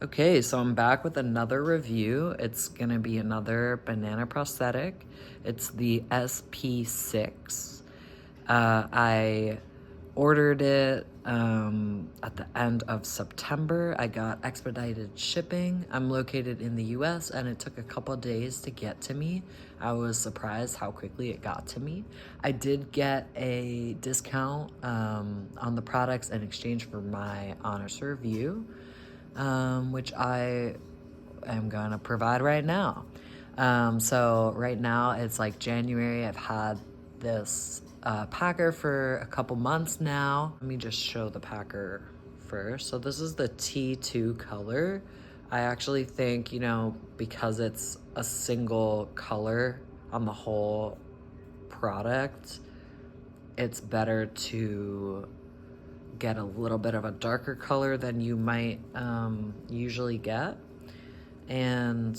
Okay, so I'm back with another review. It's gonna be another banana prosthetic. It's the SP6. I ordered it at the end of September. I got expedited shipping. I'm located in the US and it took a couple days to get to me. I was surprised how quickly it got to me. I did get a discount on the products in exchange for my honest review, which I am going to provide right now. So right now it's like January. I've had this packer for a couple months now. Let me just show the packer first. So this is the T2 color. I actually think, because it's a single color on the whole product, it's better to get a little bit of a darker color than you might usually get. And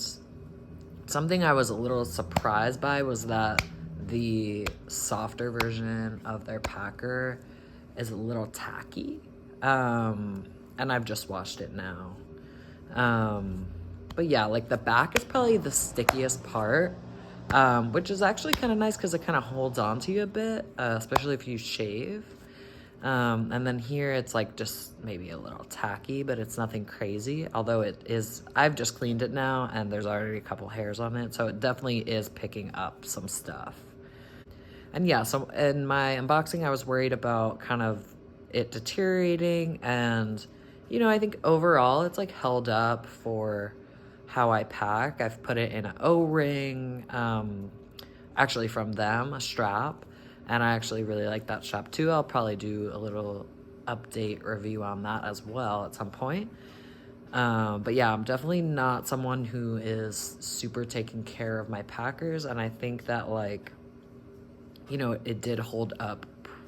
something I was a little surprised by was that the softer version of their packer is a little tacky. And I've just washed it now. But yeah, like the back is probably the stickiest part, which is actually kind of nice because it kind of holds on to you a bit, especially if you shave. And then here it's like just maybe a little tacky, but it's nothing crazy. Although it is, I've just cleaned it now and there's already a couple hairs on it. So it definitely is picking up some stuff. And yeah, so in my unboxing, I was worried about kind of it deteriorating. And, I think overall it's like held up for how I pack. I've put it in an O-ring, actually from them, a strap. And I actually really like that strap too. I'll probably do a little update review on that as well at some point. But yeah, I'm definitely not someone who is super taking care of my packers. And I think that it did hold up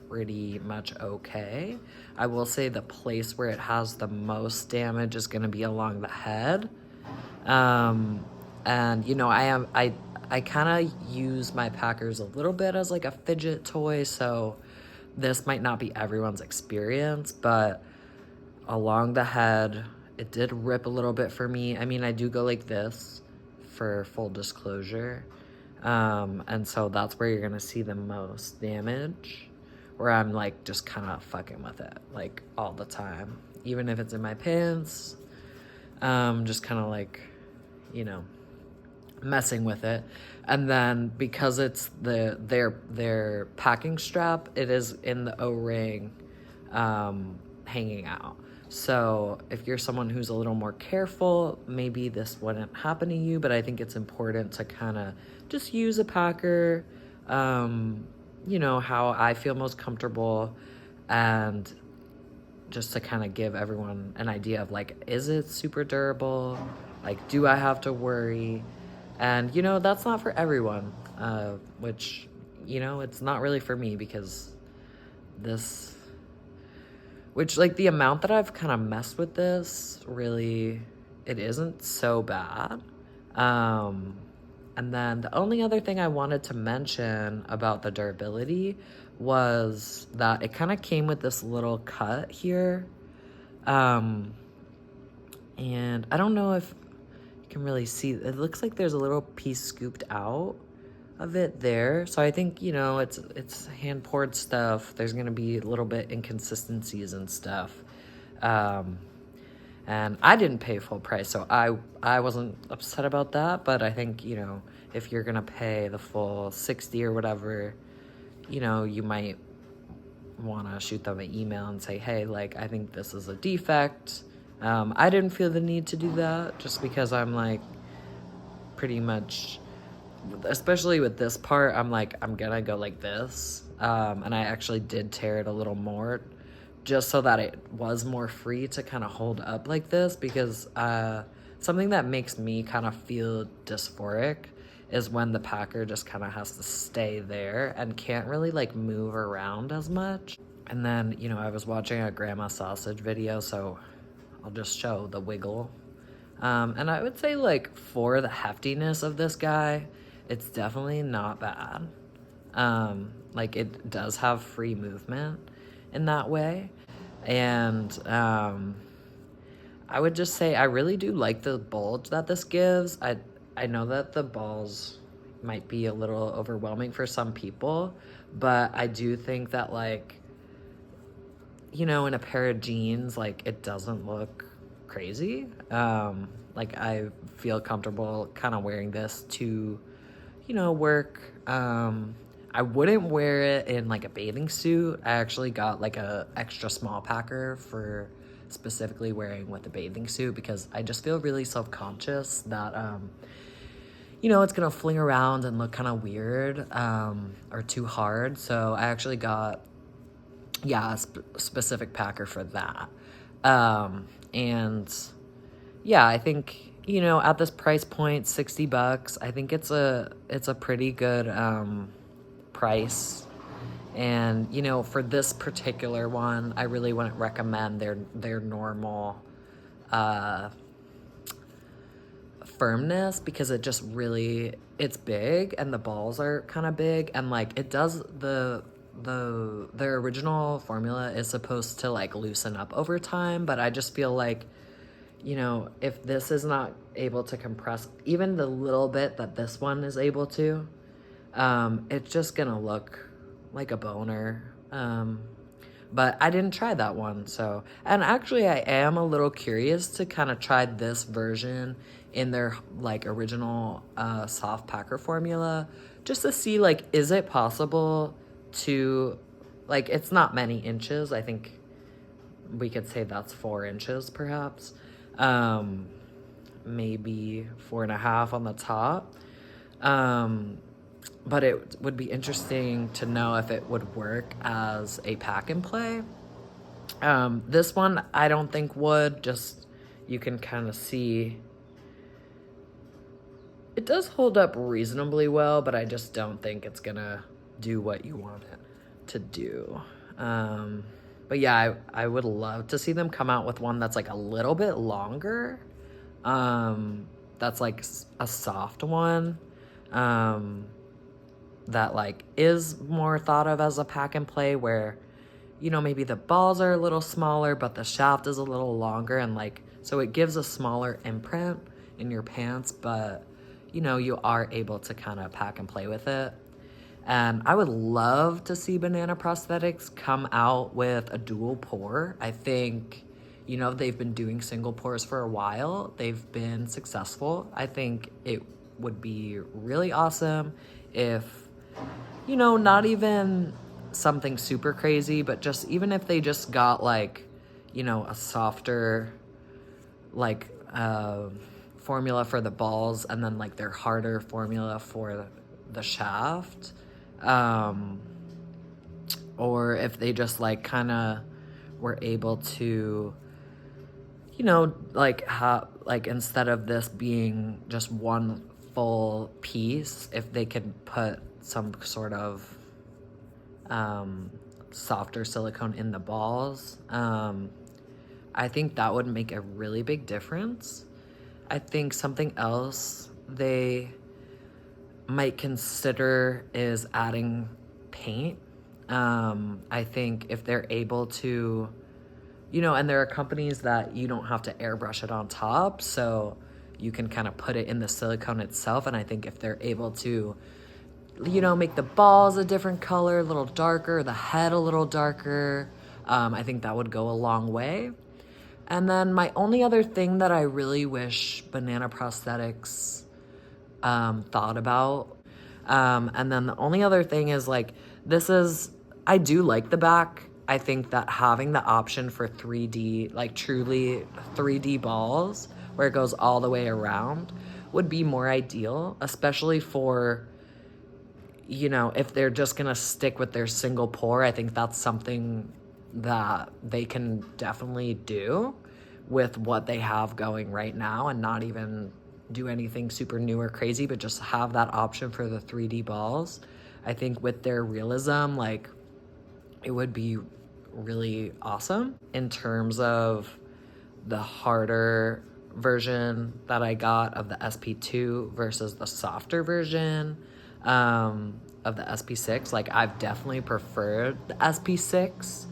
pretty much okay. I will say the place where it has the most damage is going to be along the head. And I kind of use my packers a little bit as like a fidget toy, so this might not be everyone's experience, but along the head, it did rip a little bit for me. I mean, I do go like this for full disclosure. And so that's where you're gonna see the most damage, where I'm like just kind of fucking with it like all the time, even if it's in my pants. Just kind of like, messing with it. And then because it's their packing strap, it is in the O-ring, hanging out. So if you're someone who's a little more careful, maybe this wouldn't happen to you, but I think it's important to kind of just use a packer, how I feel most comfortable, and just to kind of give everyone an idea of like, is it super durable? Like, do I have to worry? And, that's not for everyone, which, it's not really for me because the amount that I've kind of messed with this, really, it isn't so bad. And then the only other thing I wanted to mention about the durability was that it kind of came with this little cut here. And I don't know if you can really see, it looks like there's a little piece scooped out of it there. So I think, it's hand poured stuff. There's going to be a little bit inconsistencies and stuff. And I didn't pay full price, so I wasn't upset about that. But I think, if you're going to pay the full 60 or whatever, you might want to shoot them an email and say, hey, like, I think this is a defect. I didn't feel the need to do that just because I'm like pretty much, especially with this part, I'm like, I'm gonna go like this. And I actually did tear it a little more just so that it was more free to kind of hold up like this, because something that makes me kind of feel dysphoric is when the packer just kind of has to stay there and can't really like move around as much. And then, I was watching a grandma sausage video, so I'll just show the wiggle. And I would say like for the heftiness of this guy, it's definitely not bad. Like it does have free movement in that way. And I would just say I really do like the bulge that this gives. I know that the balls might be a little overwhelming for some people, but I do think that, like, you know, in a pair of jeans, like, it doesn't look crazy. Like, I feel comfortable kind of wearing this to, you know, work. I wouldn't wear it in like a bathing suit. I actually got like a extra small packer for specifically wearing with a bathing suit because I just feel really self-conscious that, you know, it's gonna fling around and look kind of weird, or too hard. So I actually got, yeah, a specific packer for that. And yeah, I think, you know, at this price point, $60, I think it's a pretty good price. And, you know, for this particular one, I really wouldn't recommend their normal firmness because it just really, it's big and the balls are kind of big, and like it does their original formula is supposed to like loosen up over time, but I just feel like, you know, if this is not able to compress even the little bit that this one is able to, it's just gonna look like a boner. But I didn't try that one, so. And actually, I am a little curious to kind of try this version in their, like, original soft packer formula, just to see, like, is it possible to, like, it's not many inches. I think we could say that's 4 inches, perhaps. Maybe 4.5 on the top. But it would be interesting to know if it would work as a pack and play. This one I don't think would, just you can kind of see it does hold up reasonably well, but I just don't think it's gonna do what you want it to do. But yeah, I would love to see them come out with one that's like a little bit longer. That's like a soft one. That like is more thought of as a pack and play, where, you know, maybe the balls are a little smaller but the shaft is a little longer, and like so it gives a smaller imprint in your pants, but you know, you are able to kind of pack and play with it. And I would love to see Banana Prosthetics come out with a dual pour. I think, you know, they've been doing single pours for a while. They've been successful. I think it would be really awesome if, you know, not even something super crazy, but just even if they just got like, you know, a softer like formula for the balls and then like their harder formula for the shaft, or if they just like kind of were able to, you know, like like instead of this being just one full piece, if they could put some sort of softer silicone in the balls, I think that would make a really big difference. I think something else they might consider is adding paint. I think if they're able to, you know, and there are companies that you don't have to airbrush it on top, so you can kind of put it in the silicone itself. And I think if they're able to, you know, make the balls a different color, a little darker, the head a little darker, I think that would go a long way. And then my only other thing that I really wish Banana Prosthetics thought about, and then the only other thing is like, I do like the back. I think that having the option for 3D, like truly 3D balls, where it goes all the way around, would be more ideal, especially for, you know, if they're just gonna stick with their single pour. I think that's something that they can definitely do with what they have going right now, and not even do anything super new or crazy, but just have that option for the 3D balls. I think with their realism, like, it would be really awesome. In terms of the harder version that I got of the SP2 versus the softer version of the SP6, like, I've definitely preferred the SP6.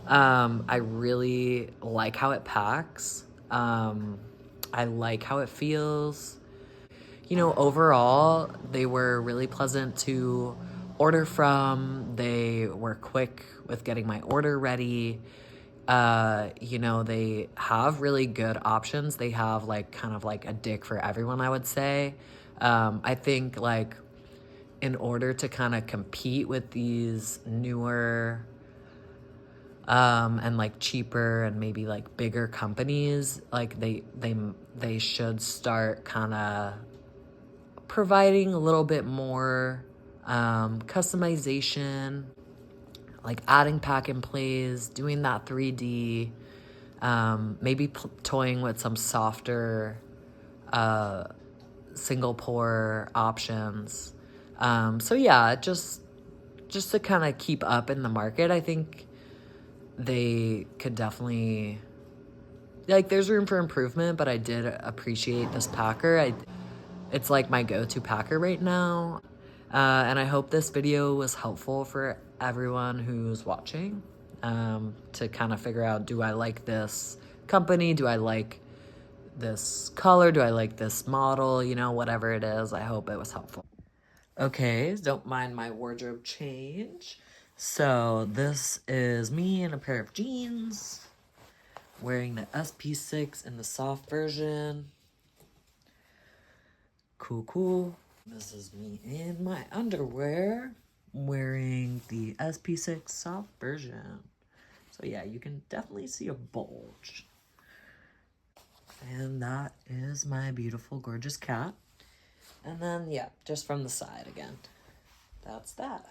I really like how it packs. I like how it feels. You know, overall, they were really pleasant to order from. They were quick with getting my order ready. You know, they have really good options. They have like kind of like a dick for everyone, I would say. I think like in order to kind of compete with these newer and like cheaper and maybe like bigger companies, like they should start kind of providing a little bit more customization, like adding pack and plays, doing that 3D, maybe toying with some softer single pore options. So yeah, just to kind of keep up in the market, I think they could definitely, like, there's room for improvement, but I did appreciate this packer. It's like my go-to packer right now. And I hope this video was helpful for everyone who's watching, to kind of figure out, do I like this company? Do I like this color? Do I like this model? You know, whatever it is, I hope it was helpful. Okay, don't mind my wardrobe change. So this is me in a pair of jeans, wearing the SP6 in the soft version. Cool, cool. This is me in my underwear, wearing the SP6 soft version. So yeah, you can definitely see a bulge. And that is my beautiful, gorgeous cat. And then, yeah, just from the side again. That's that.